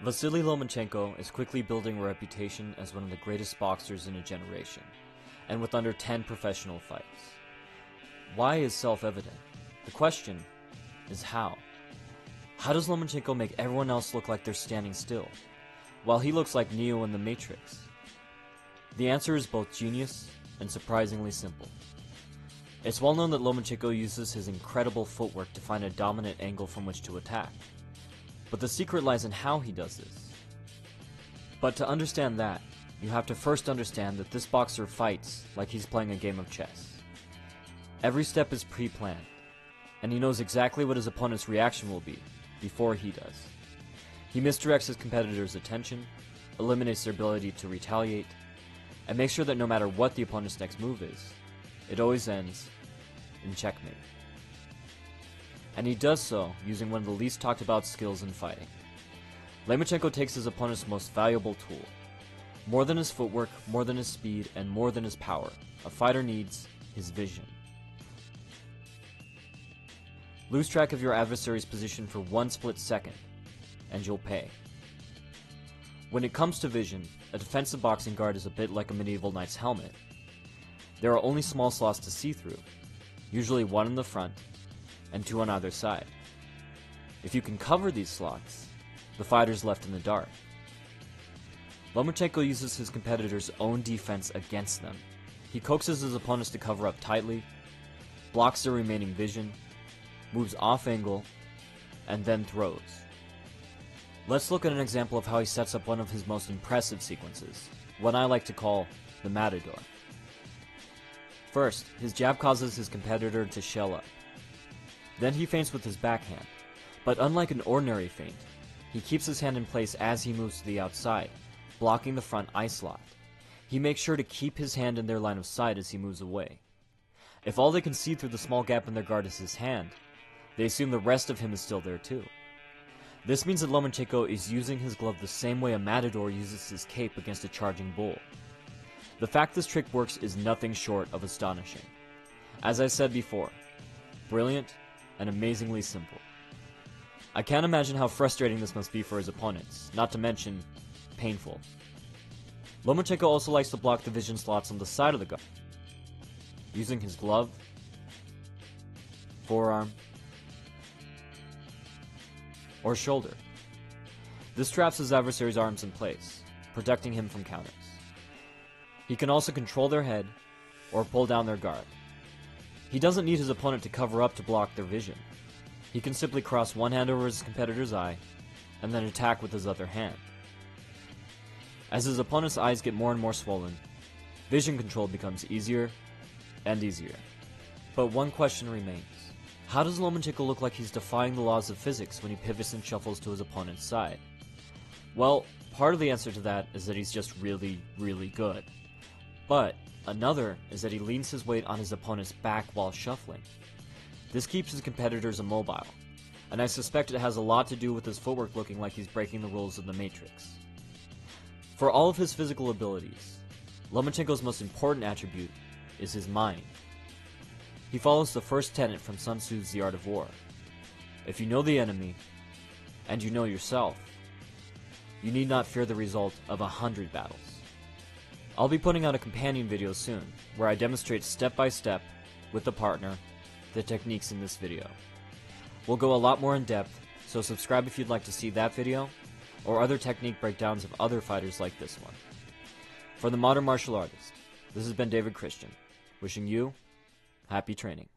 Vasyl Lomachenko is quickly building a reputation as one of the greatest boxers in a generation, and with under 10 professional fights. Why is self-evident. The question is how. How does Lomachenko make everyone else look like they're standing still, while he looks like Neo in the Matrix? The answer is both genius and surprisingly simple. It's well known that Lomachenko uses his incredible footwork to find a dominant angle from which to attack. But the secret lies in how he does this. But to understand that, you have to first understand that this boxer fights like he's playing a game of chess. Every step is pre-planned, and he knows exactly what his opponent's reaction will be before he does. He misdirects his competitor's attention, eliminates their ability to retaliate, and makes sure that no matter what the opponent's next move is, it always ends in checkmate. And he does so using one of the least talked about skills in fighting. Lomachenko takes his opponent's most valuable tool. More than his footwork, more than his speed, and more than his power, a fighter needs his vision. Lose track of your adversary's position for 1 split second, and you'll pay. When it comes to vision, a defensive boxing guard is a bit like a medieval knight's helmet. There are only small slots to see through, usually 1 in the front, and 2 on either side. If you can cover these slots, the fighter's left in the dark. Lomachenko uses his competitor's own defense against them. He coaxes his opponents to cover up tightly, blocks their remaining vision, moves off angle, and then throws. Let's look at an example of how he sets up one of his most impressive sequences, what I like to call the Matador. First, his jab causes his competitor to shell up. Then he feints with his backhand, but unlike an ordinary feint, he keeps his hand in place as he moves to the outside, blocking the front eye slot. He makes sure to keep his hand in their line of sight as he moves away. If all they can see through the small gap in their guard is his hand, they assume the rest of him is still there too. This means that Lomachenko is using his glove the same way a matador uses his cape against a charging bull. The fact this trick works is nothing short of astonishing. As I said before, brilliant and amazingly simple. I can't imagine how frustrating this must be for his opponents, not to mention painful. Lomachenko also likes to block the vision slots on the side of the guard, using his glove, forearm, or shoulder. This traps his adversary's arms in place, protecting him from counters. He can also control their head or pull down their guard. He doesn't need his opponent to cover up to block their vision. He can simply cross one hand over his competitor's eye and then attack with his other hand. As his opponent's eyes get more and more swollen, vision control becomes easier and easier. But one question remains. How does Lomachenko look like he's defying the laws of physics when he pivots and shuffles to his opponent's side? Well, part of the answer to that is that he's just really, really good. But another is that he leans his weight on his opponent's back while shuffling. This keeps his competitors immobile, and I suspect it has a lot to do with his footwork looking like he's breaking the rules of the Matrix. For all of his physical abilities, Lomachenko's most important attribute is his mind. He follows the first tenet from Sun Tzu's The Art of War. If you know the enemy, and you know yourself, you need not fear the result of 100 battles. I'll be putting out a companion video soon, where I demonstrate step by step, with the partner, the techniques in this video. We'll go a lot more in depth, so subscribe if you'd like to see that video, or other technique breakdowns of other fighters like this one. For the Modern Martial Artist, this has been David Christian, wishing you happy training.